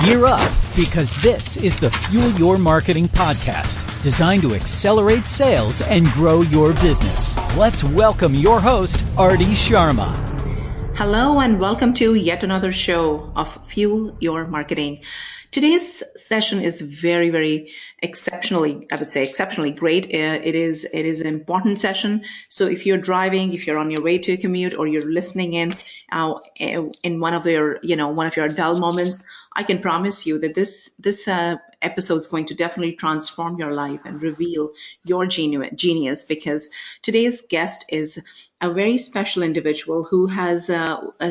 Gear up, because this is the Fuel Your Marketing podcast, designed to accelerate sales and grow your business. Let's welcome your host, Arti Sharma. Hello and welcome to yet another show of Fuel Your Marketing. Today's session is very, very exceptionally great. It is an important session. So if you're driving, if you're on your way to a commute, or you're listening in one of your dull moments, I can promise you that this episode is going to definitely transform your life and reveal your genius, because today's guest is a very special individual who has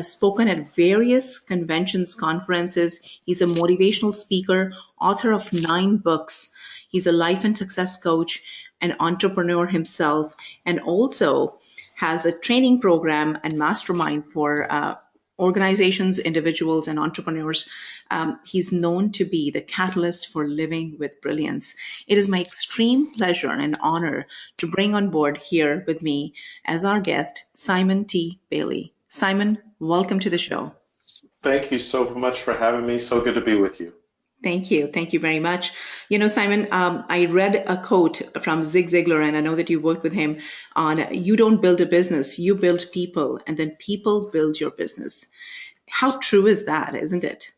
spoken at various conventions, conferences. He's a motivational speaker, author of 9 books. He's a life and success coach, an entrepreneur himself, and also has a training program and mastermind for organizations, individuals, and entrepreneurs. He's known to be the catalyst for living with brilliance. It is my extreme pleasure and honor to bring on board here with me as our guest, Simon T. Bailey. Simon, welcome to the show. Thank you so much for having me. So good to be with you. Thank you. Thank you very much. You know, Simon, I read a quote from Zig Zigler, and I know that you worked with him on, you don't build a business, you build people, and then people build your business. How true is that, isn't it?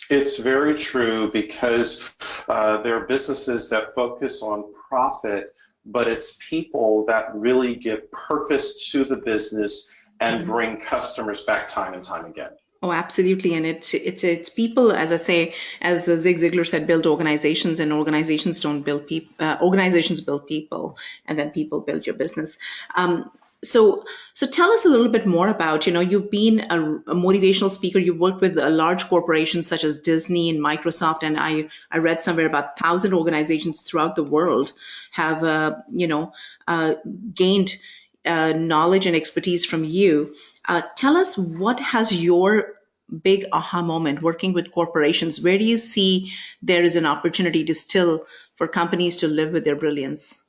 It's very true, because there are businesses that focus on profit, but it's people that really give purpose to the business and bring customers back time and time again. Oh, absolutely. And it's people, as I say, as Zig Ziglar said, build organizations, and organizations don't build people. Organizations build people, and then people build your business. So tell us a little bit more about, you've been a motivational speaker. You've worked with large corporations such as Disney and Microsoft. And I read somewhere about 1,000 organizations throughout the world have, gained knowledge and expertise from you. Tell us, what has your big aha moment working with corporations? Where do you see there is an opportunity for companies to live with their brilliance?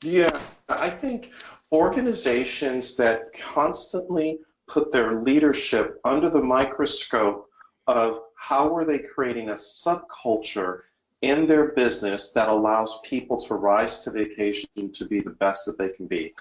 Yeah, I think organizations that constantly put their leadership under the microscope of how are they creating a subculture in their business that allows people to rise to the occasion to be the best that they can be.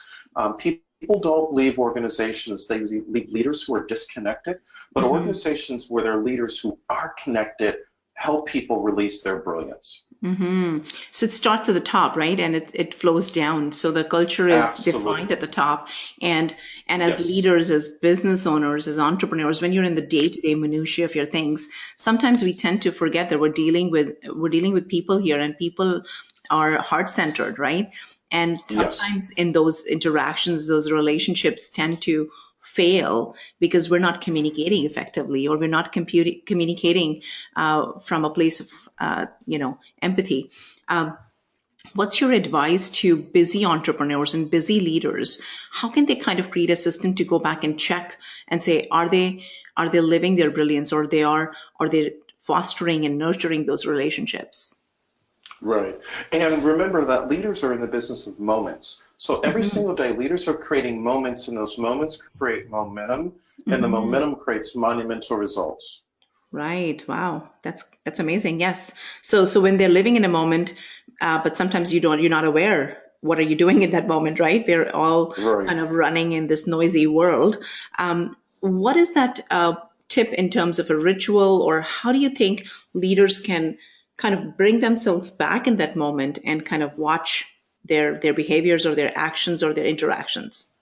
People don't leave organizations, they leave leaders who are disconnected, but organizations where they're leaders who are connected help people release their brilliance. Mm-hmm. So it starts at the top, right? And it flows down. So the culture is defined at the top. And as leaders, as business owners, as entrepreneurs, when you're in the day-to-day minutiae of your things, sometimes we tend to forget that we're dealing with people here, and people are heart-centered, right? And sometimes in those interactions, those relationships tend to fail because we're not communicating effectively, or we're not communicating from a place of, empathy. What's your advice to busy entrepreneurs and busy leaders? How can they kind of create a system to go back and check and say, are they living their brilliance, or are they fostering and nurturing those relationships? Right. And remember that leaders are in the business of moments. So every single day, leaders are creating moments, and those moments create momentum, and the momentum creates monumental results. Right. Wow. That's amazing. Yes. So when they're living in a moment, but sometimes you're not aware, what are you doing in that moment, right? We're all kind of running in this noisy world. What is that tip in terms of a ritual, or how do you think leaders can kind of bring themselves back in that moment and kind of watch their behaviors or their actions or their interactions?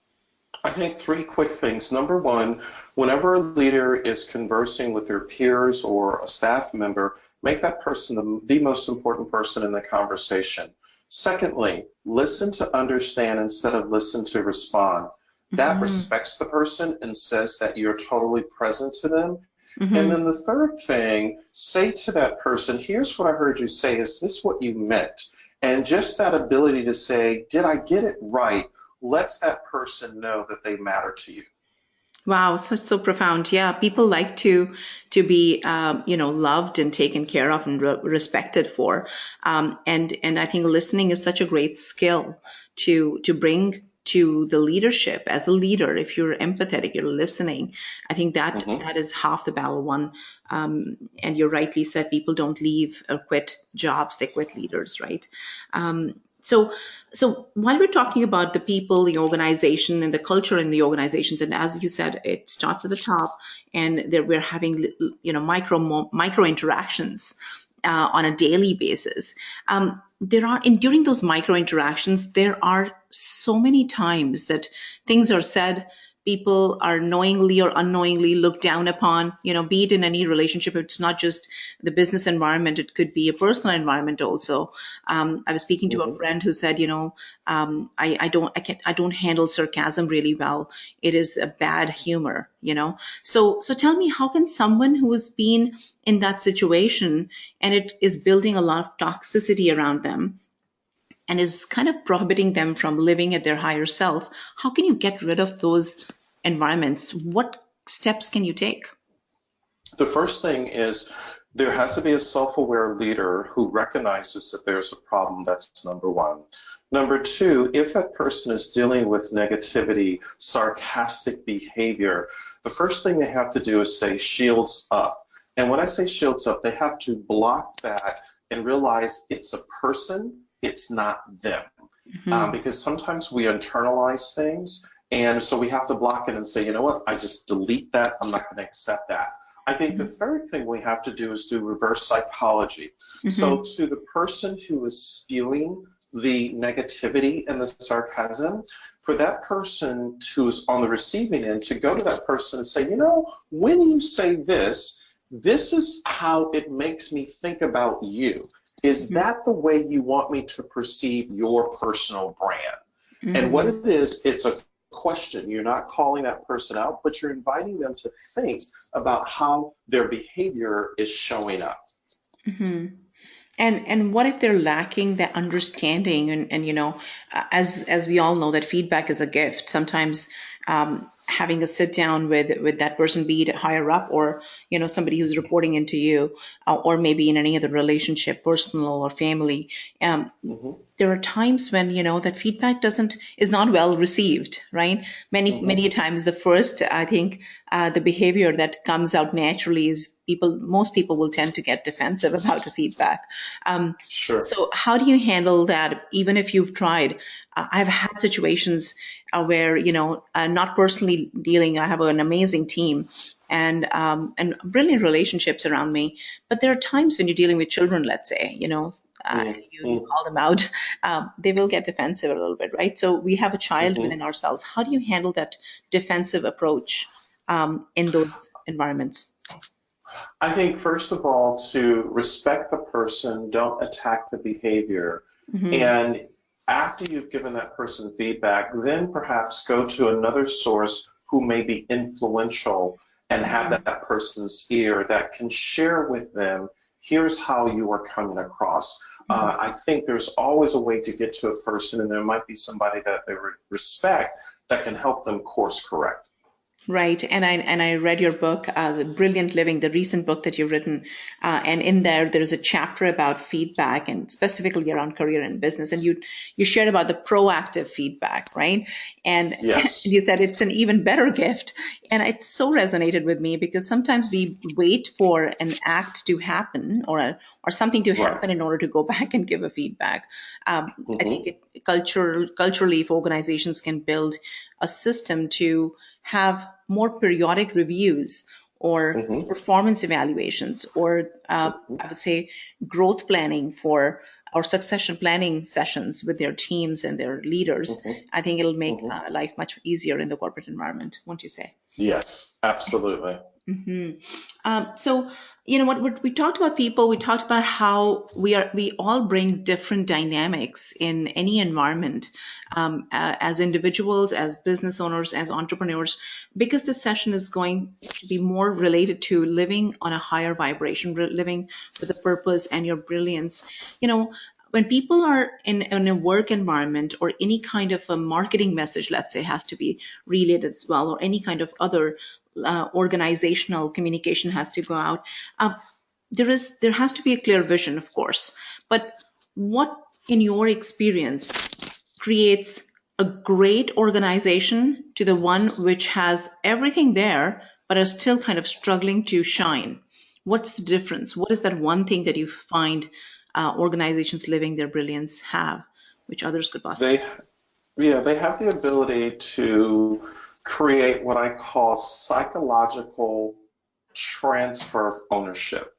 I think 3 quick things. Number 1, whenever a leader is conversing with their peers or a staff member, make that person the most important person in the conversation. Secondly, listen to understand instead of listen to respond. That respects the person and says that you're totally present to them. And then the third thing, say to that person, here's what I heard you say. Is this what you meant? And just that ability to say, did I get it right, lets that person know that they matter to you. Wow, so profound. Yeah, people like to be loved and taken care of and respected for. And I think listening is such a great skill to bring to the leadership as a leader. If you're empathetic, you're listening. I think that is half the battle won. And you rightly said, people don't leave or quit jobs; they quit leaders, right? So, so while we're talking about the people, the organization, and the culture in the organizations, and as you said, it starts at the top, and there we're having micro interactions on a daily basis. There are during those micro interactions, there are so many times that things are said. People are knowingly or unknowingly looked down upon, be it in any relationship. It's not just the business environment. It could be a personal environment also. I was speaking to a friend who said, I don't handle sarcasm really well. It is a bad humor, So tell me, how can someone who has been in that situation and it is building a lot of toxicity around them and is kind of prohibiting them from living at their higher self, how can you get rid of those environments? What steps can you take? The first thing is there has to be a self-aware leader who recognizes that there's a problem. That's number one. Number two, if that person is dealing with negativity, sarcastic behavior, the first thing they have to do is say shields up. And when I say shields up, they have to block that and realize it's a person, it's not them. Because sometimes we internalize things, and so we have to block it and say, you know what, I just delete that, I'm not going to accept that. I think the third thing we have to do is do reverse psychology. So to the person who is spewing the negativity and the sarcasm, for that person who's on the receiving end to go to that person and say, when you say this, this is how it makes me think about you. Is that the way you want me to perceive your personal brand? And what it is, it's a question. You're not calling that person out, but you're inviting them to think about how their behavior is showing up. And what if they're lacking that understanding? And as we all know, that feedback is a gift. Sometimes having a sit down with that person, be it higher up or somebody who's reporting into you, or maybe in any other relationship, personal or family. There are times when that feedback is not well received, right? Many times the first, I think, the behavior that comes out naturally is most people will tend to get defensive about the feedback. Sure. So how do you handle that? Even if you've tried, I've had situations where not personally dealing. I have an amazing team and brilliant relationships around me, but there are times when you're dealing with children. Let's say you call them out, they will get defensive a little bit, right? So we have a child within ourselves. How do you handle that defensive approach in those environments? I think, first of all, to respect the person, don't attack the behavior. And after you've given that person feedback, then perhaps go to another source who may be influential and have that person's ear that can share with them, here's how you are coming across. I think there's always a way to get to a person, and there might be somebody that they respect that can help them course correct. Right. And I read your book, The Brilliant Living, the recent book that you've written. And in there's a chapter about feedback and specifically around career and business. And you shared about the proactive feedback, right? And yes. You said it's an even better gift. And it so resonated with me because sometimes we wait for an act to happen or something to happen in order to go back and give a feedback. I think culturally, if organizations can build a system to have more periodic reviews or performance evaluations or I would say growth planning or succession planning sessions with their teams and their leaders, I think it'll make life much easier in the corporate environment, won't you say? Yes, absolutely. So, what we talked about people, we talked about how we all bring different dynamics in any environment, as individuals, as business owners, as entrepreneurs, because this session is going to be more related to living on a higher vibration, living with a purpose and your brilliance. When people are in a work environment or any kind of a marketing message, let's say, has to be relayed as well, or any kind of other organizational communication has to go out. There has to be a clear vision, of course. But what, in your experience, creates a great organization to the one which has everything there but are still kind of struggling to shine? What's the difference? What is that one thing that you find organizations living their brilliance have, which others could possibly? They, yeah, they have the ability to create what I call psychological transfer of ownership.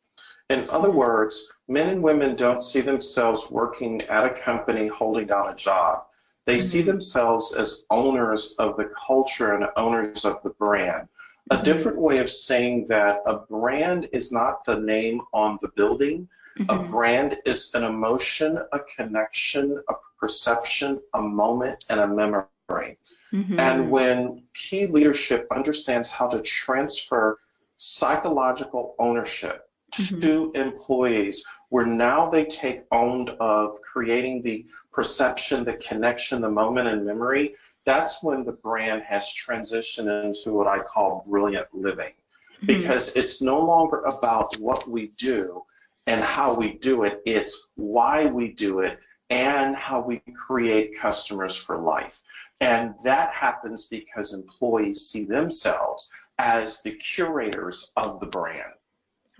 In other words, men and women don't see themselves working at a company holding down a job. They see Mm-hmm. themselves as owners of the culture and owners of the brand. A Mm-hmm. different way of saying that a brand is not the name on the building. A Mm-hmm. brand is an emotion, a connection, a perception, a moment, and a memory. And Mm-hmm. when key leadership understands how to transfer psychological ownership Mm-hmm. to employees, where now they take own of creating the perception, the connection, the moment, and memory, that's when the brand has transitioned into what I call brilliant living. Mm-hmm. Because it's no longer about what we do and how we do it, it's why we do it and how we create customers for life. And that happens because employees see themselves as the curators of the brand.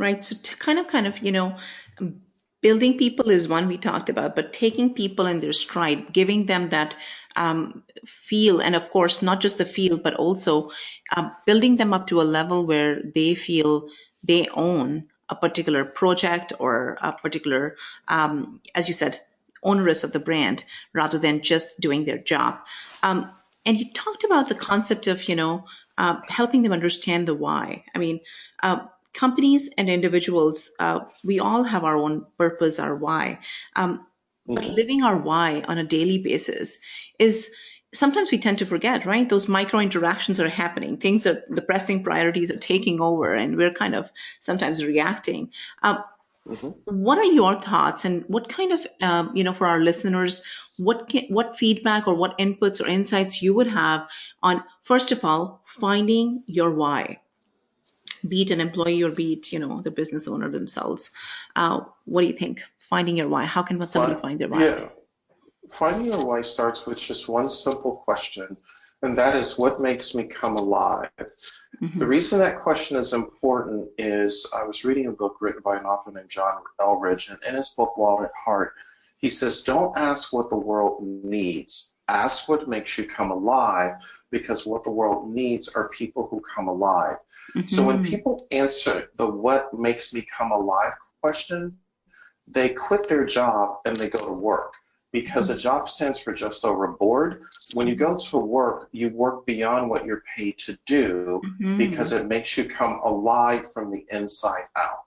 Right. So to kind of, building people is one we talked about, but taking people in their stride, giving them that feel, and of course, not just the feel, but also building them up to a level where they feel they own a particular project or a particular, as you said, onerous of the brand rather than just doing their job. And you talked about the concept of, helping them understand the why. I mean, companies and individuals, we all have our own purpose, our why. But Mhm. living our why on a daily basis is sometimes we tend to forget, right? Those micro interactions are happening. Things are, the pressing priorities are taking over, and we're kind of sometimes reacting. Mhm. What are your thoughts, and what kind of, for our listeners, what feedback or what inputs or insights you would have on, first of all, finding your why, be it an employee or be it, the business owner themselves. What do you think? Finding your why. How can somebody Fi- find their why? yeah, finding your why starts with just one simple question, and that is what makes me come alive? The Hmm. reason that question is important is I was reading a book written by an author named John Elridge, and in his book, Wild at Heart, he says, don't ask what the world needs. Ask what makes you come alive, because what the world needs are people who come alive. So when Hmm. people answer the what makes me come alive question, they quit their job and they go to work because a job stands for just over bored. When you go to work, you work beyond what you're paid to do Hmm. because it makes you come alive from the inside out.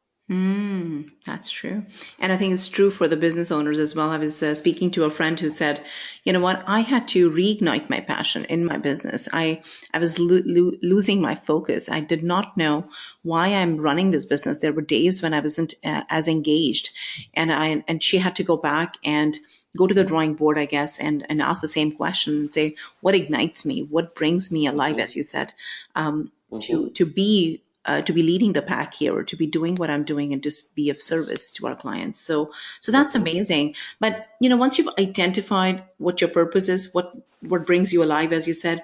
That's true. And I think it's true for the business owners as well. I was speaking to a friend who said, you know what, I had to reignite my passion in my business. I was losing my focus. I did not know why I'm running this business. There were days when I wasn't as engaged. And she had to go back and go to the drawing board, I guess, and ask the same question and say, what ignites me? What brings me alive, Mm-hmm, as you said, mm-hmm, to be leading the pack here, or to be doing what I'm doing and just be of service to our clients. So that's mm-hmm, amazing. But once you've identified what your purpose is, what brings you alive, as you said,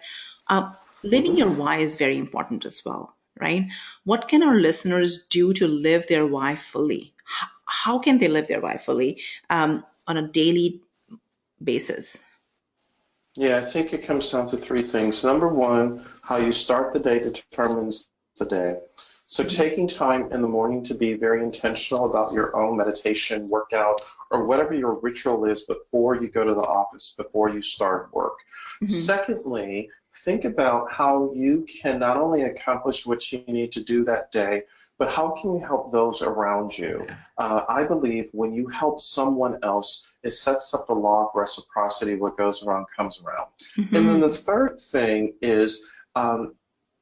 living your mm-hmm. why is very important as well, right? What can our listeners do to live their why fully? How can they live their why fully on a daily basis? Yeah, I think it comes down to three things. Number one, how you start the day determines the day. So taking time in the morning to be very intentional about your own meditation, workout, or whatever your ritual is before you go to the office, before you start work. Hmm. Secondly, think about how you can not only accomplish what you need to do that day, but how can you help those around you? I believe when you help someone else, it sets up the law of reciprocity. What goes around comes around. And then the Hmm. third thing is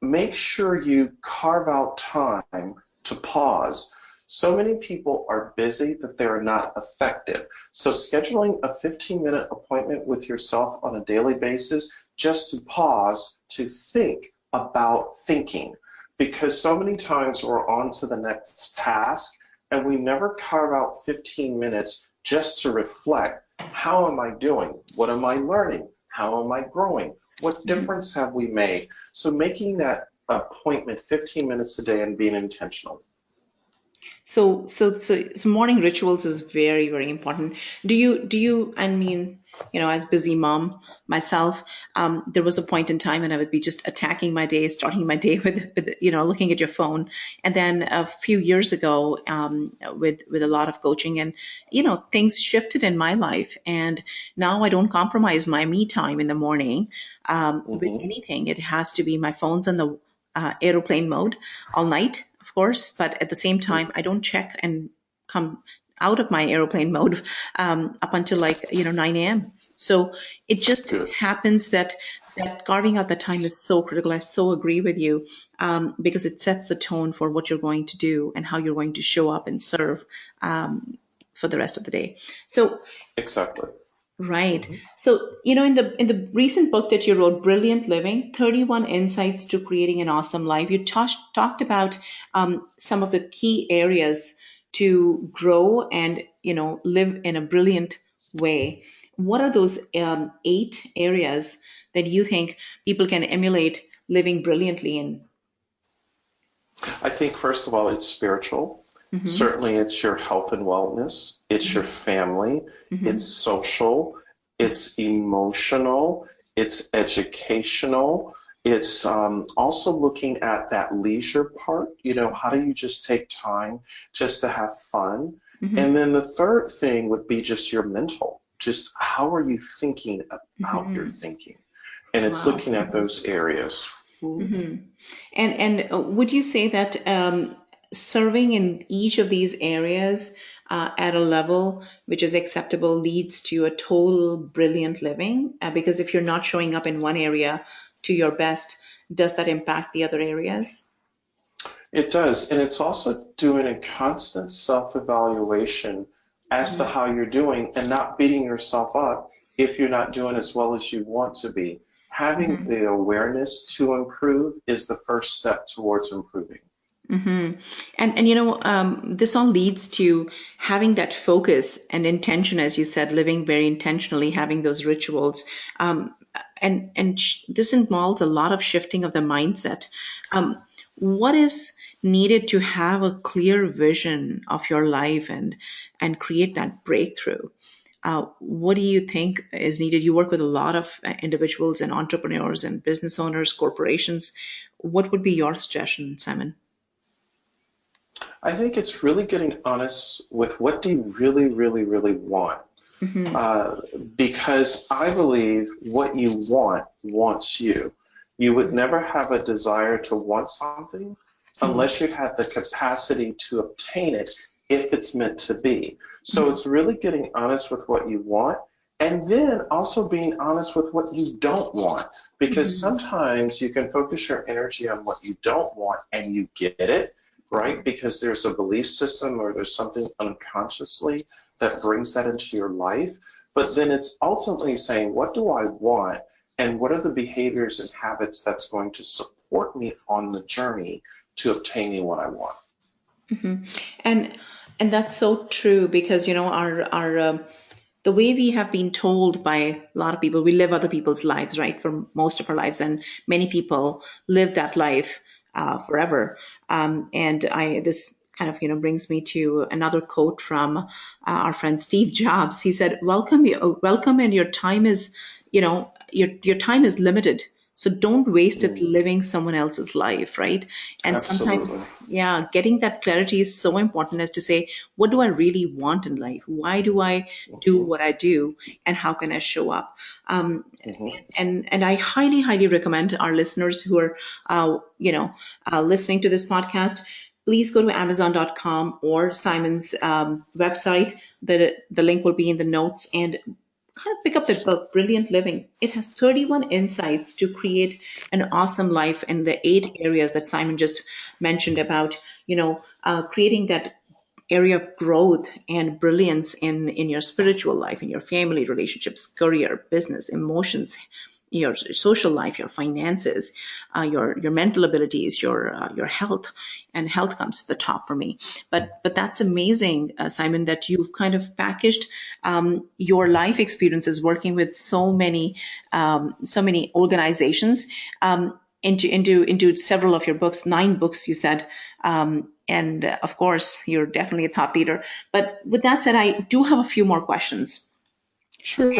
make sure you carve out time to pause. So many people are busy that they're not effective. So scheduling a 15-minute appointment with yourself on a daily basis just to pause to think about thinking. Because so many times we're on to the next task and we never carve out 15 minutes just to reflect. How am I doing? What am I learning? How am I growing? What difference have we made? So making that appointment 15 minutes a day and being intentional. So morning rituals is very, very important. Do you, I mean, as busy mom myself, there was a point in time when I would be just attacking my day, starting my day with looking at your phone. And then a few years ago, with a lot of coaching and, things shifted in my life. And now I don't compromise my me time in the morning, with Hmm. anything. It has to be my phone's on the aeroplane mode all night, of course, but at the same time, I don't check and come out of my airplane mode up until like 9 a.m. So it just Good. happens that carving out the time is so critical. I so agree with you, because it sets the tone for what you're going to do and how you're going to show up and serve, for the rest of the day. So Exactly. right. Hmm. So, in the recent book that you wrote, Brilliant Living, 31 Insights to Creating an Awesome Life, you talked about some of the key areas to grow and, live in a brilliant way. What are those 8 areas that you think people can emulate living brilliantly in? I think, first of all, it's spiritual. Mm-hmm. Certainly, it's your health and wellness, it's your family, it's Mm-hmm. social, it's emotional, it's educational. It's also looking at that leisure part. How do you just take time just to have fun? Mm-hmm. And then the third thing would be just your mental. Just how are you thinking about your Mm-hmm. thinking? And it's Wow. looking at those areas. And would you say that serving in each of these areas at a level which is acceptable leads to a total brilliant living? Because if you're not showing up in one area to your best, does that impact the other areas? It does. And it's also doing a constant self-evaluation as to Mhm. how you're doing and not beating yourself up if you're not doing as well as you want to be. Having the awareness to improve is the first step towards improving. And this all leads to having that focus and intention, as you said, living very intentionally, having those rituals. This involves a lot of shifting of the mindset. What is needed to have a clear vision of your life and create that breakthrough? What do you think is needed? You work with a lot of individuals and entrepreneurs and business owners, corporations. What would be your suggestion, Simon? I think it's really getting honest with what do you really, really, really want. Uh, because I believe what you want wants you. You would never have a desire to want something unless you've had the capacity to obtain it if it's meant to be. So it's really getting honest with what you want and then also being honest with what you don't want. Because sometimes you can focus your energy on what you don't want and you get it, right? Because there's a belief system or there's something unconsciously that brings that into your life. But then it's ultimately saying, what do I want? And what are the behaviors and habits that's going to support me on the journey to obtaining what I want? And and that's so true because our the way we have been told by a lot of people, we live other people's lives, right, for most of our lives, and many people live that life forever. And I this kind of brings me to another quote from our friend Steve Jobs. He said, welcome, and your time is your time is limited, so don't waste it Mm, living someone else's life, right? And absolutely. sometimes, yeah, getting that clarity is so important, as to say, what do I really want in life? Why do I do Hmm. what I do? And how can I show up? Um, Hmm. and I highly, highly recommend our listeners who are, listening to this podcast, please go to Amazon.com or Simon's website. The link will be in the notes, and kind of pick up that book, Brilliant Living. It has 31 insights to create an awesome life in the 8 areas that Simon just mentioned about, creating that area of growth and brilliance in your spiritual life, in your family relationships, career, business, emotions, your social life, your finances, your mental abilities, your health, and health comes to the top for me. But that's amazing, Simon, that you've kind of packaged your life experiences working with so many organizations into several of your books, 9 books you said. And of course, you're definitely a thought leader. But with that said, I do have a few more questions. Sure.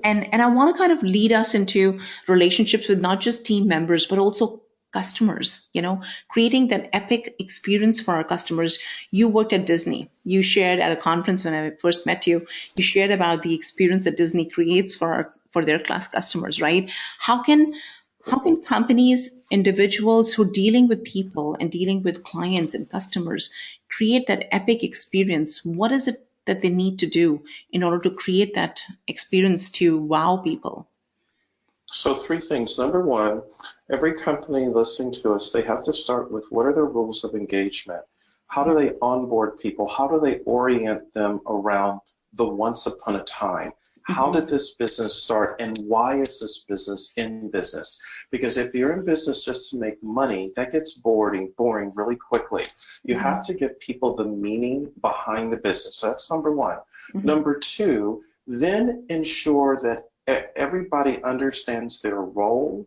And I want to kind of lead us into relationships with not just team members, but also customers, creating that epic experience for our customers. You worked at Disney. You shared at a conference when I first met you, you shared about the experience that Disney creates for their class customers, right? How can companies, individuals who are dealing with people and dealing with clients and customers create that epic experience? What is it that they need to do in order to create that experience to wow people? So 3 things. Number 1, every company listening to us, they have to start with what are their rules of engagement? How do they onboard people? How do they orient them around the once upon a time? How did this business start, and why is this business in business? Because if you're in business just to make money, that gets boring really quickly. You have to give people the meaning behind the business. So that's number 1. Number 2, then ensure that everybody understands their role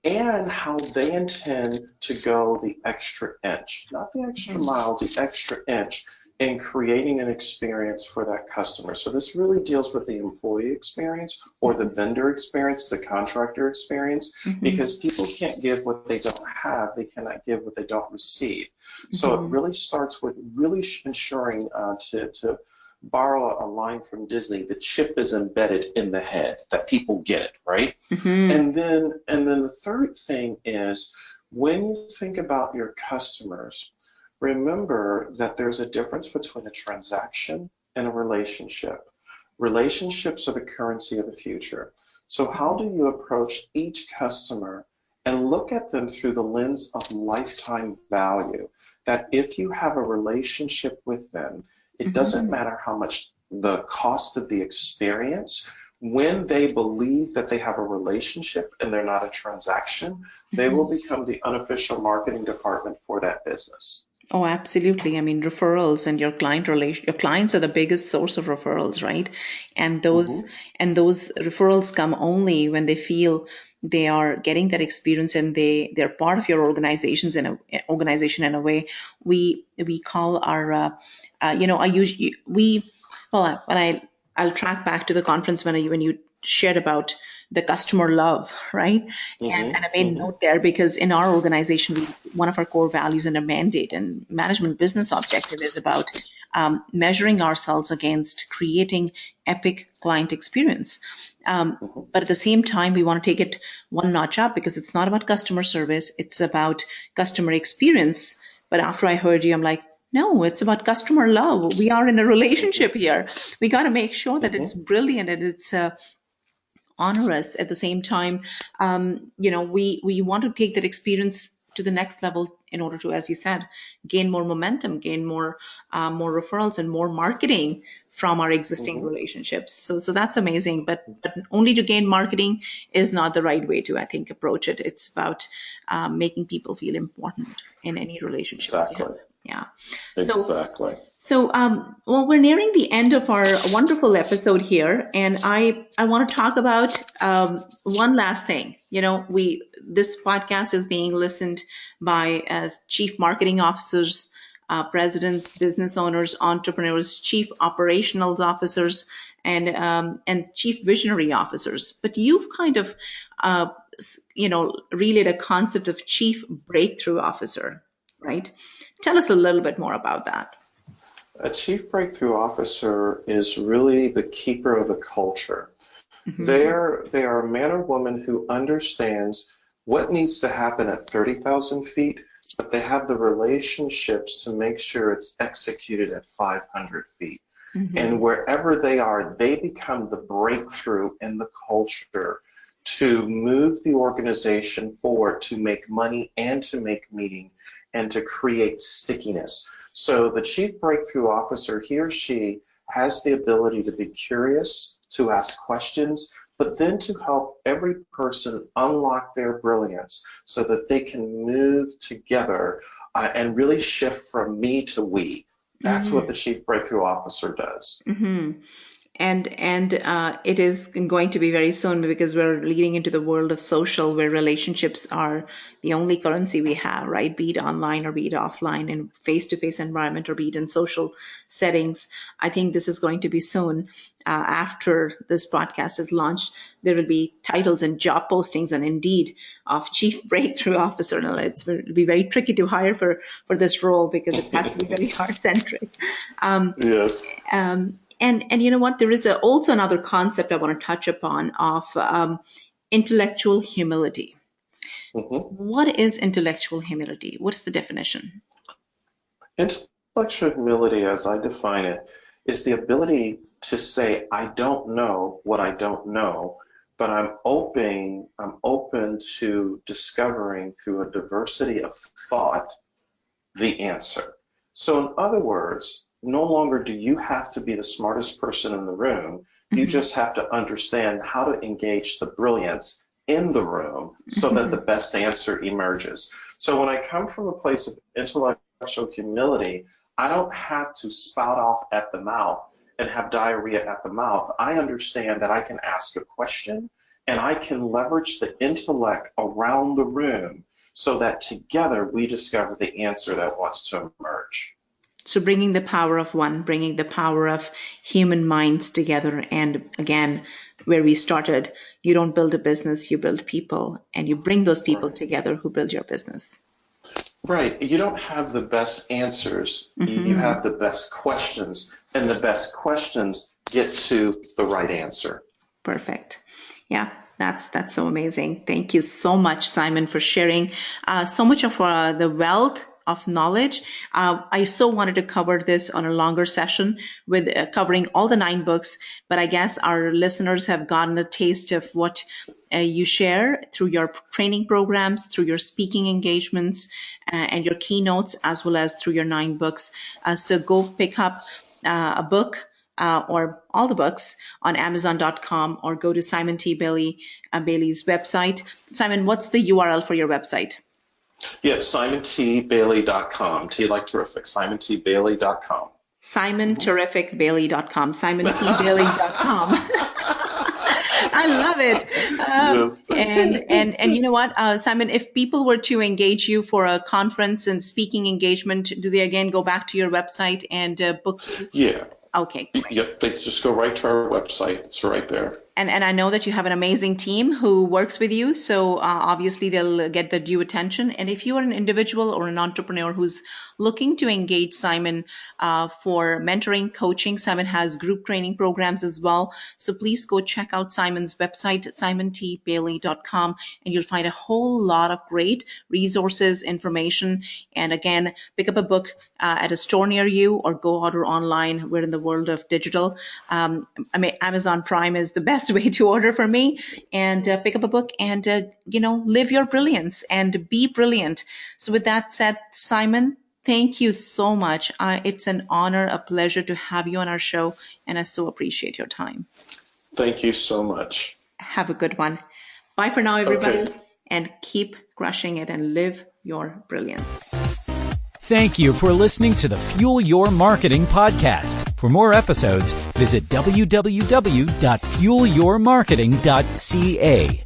and how they intend to go the extra inch, not the extra mile, the extra inch in creating an experience for that customer. So this really deals with the employee experience or the vendor experience, the contractor experience, because people can't give what they don't have. They cannot give what they don't receive. So it really starts with really ensuring to borrow a line from Disney, the chip is embedded in the head, that people get it, right? And then the third thing is, when you think about your customers, remember that there's a difference between a transaction and a relationship. Relationships are the currency of the future. So how do you approach each customer and look at them through the lens of lifetime value? That if you have a relationship with them, it doesn't matter how much the cost of the experience. When they believe that they have a relationship and they're not a transaction, they will become the unofficial marketing department for that business. Oh, absolutely. I mean, referrals and your clients are the biggest source of referrals, right? And those referrals come only when they feel they are getting that experience and they're part of your organization in a way. We call our I'll track back to the conference when you shared about the customer love, right? And I made note there because in our organization, one of our core values and a mandate and management business objective is about measuring ourselves against creating epic client experience. But at the same time, we want to take it one notch up because it's not about customer service. It's about customer experience. But after I heard you, I'm like, no, it's about customer love. We are in a relationship here. We got to make sure that it's brilliant and it's onerous at the same time. We want to take that experience to the next level in order to, as you said, gain more momentum, gain more referrals and more marketing from our existing relationships. So that's amazing. But only to gain marketing is not the right way to, I think, approach it. It's about making people feel important in any relationship. Exactly. Yeah. Exactly. So, well, we're nearing the end of our wonderful episode here, and I want to talk about one last thing. This podcast is being listened by as chief marketing officers, presidents, business owners, entrepreneurs, chief operational officers, and chief visionary officers. But you've kind of relayed a concept of chief breakthrough officer, right? Tell us a little bit more about that. A chief breakthrough officer is really the keeper of the culture. They are a man or woman who understands what needs to happen at 30,000 feet, but they have the relationships to make sure it's executed at 500 feet. And wherever they are, they become the breakthrough in the culture to move the organization forward, to make money and to make meaning and to create stickiness. So the chief breakthrough officer, he or she has the ability to be curious, to ask questions, but then to help every person unlock their brilliance so that they can move together and really shift from me to we. That's what the Chief Breakthrough Officer does. And it is going to be very soon, because we're leading into the world of social, where relationships are the only currency we have, right? Be it online or be it offline, in face-to-face environment, or be it in social settings. I think this is going to be soon. After this podcast is launched, there will be titles and job postings and Indeed of Chief Breakthrough Officer. Now, it'll be very tricky to hire for this role, because it has to be very heart-centric. Yes. And you know what? There is also another concept I want to touch upon of intellectual humility. What is intellectual humility? What is the definition? Intellectual humility, as I define it, is the ability to say, I don't know what I don't know, but I'm open to discovering through a diversity of thought the answer. So in other words, no longer do you have to be the smartest person in the room. You just have to understand how to engage the brilliance in the room so that the best answer emerges. So when I come from a place of intellectual humility, I don't have to spout off at the mouth and have diarrhea at the mouth. I understand that I can ask a question and I can leverage the intellect around the room so that together we discover the answer that wants to emerge. So bringing the power of one, bringing the power of human minds together. And again, where we started, you don't build a business, you build people, and you bring those people together who build your business. Right. You don't have the best answers. You have the best questions, and the best questions get to the right answer. Perfect. Yeah. That's so amazing. Thank you so much, Simon, for sharing so much of the wealth of knowledge. I so wanted to cover this on a longer session with covering all the 9 books, but I guess our listeners have gotten a taste of what you share through your training programs, through your speaking engagements, and your keynotes, as well as through your 9 books. So go pick up a book or all the books on Amazon.com, or go to Simon T. Bailey's website. Simon, what's the URL for your website? Yep, SimonTBailey.com. T like terrific. SimonTBailey.com. SimonTerrificBailey.com. SimonTBailey.com. I love it. Yes. And you know what, Simon, if people were to engage you for a conference and speaking engagement, do they again go back to your website and book you? Yeah. Okay. Great. Yep, they just go right to our website. It's right there. And I know that you have an amazing team who works with you. So obviously they'll get the due attention. And if you are an individual or an entrepreneur who's looking to engage Simon for mentoring, coaching, Simon has group training programs as well. So please go check out Simon's website, SimonTBailey.com, and you'll find a whole lot of great resources, information. And again, pick up a book at a store near you, or go order online. We're in the world of digital. Amazon Prime is the best way to order for me. And pick up a book and, live your brilliance and be brilliant. So with that said, Simon, thank you so much. It's an honor, a pleasure to have you on our show, and I so appreciate your time. Thank you so much. Have a good one. Bye for now, everybody, Okay. and keep crushing it and live your brilliance. Thank you for listening to the Fuel Your Marketing podcast. For more episodes, visit www.fuelyourmarketing.ca.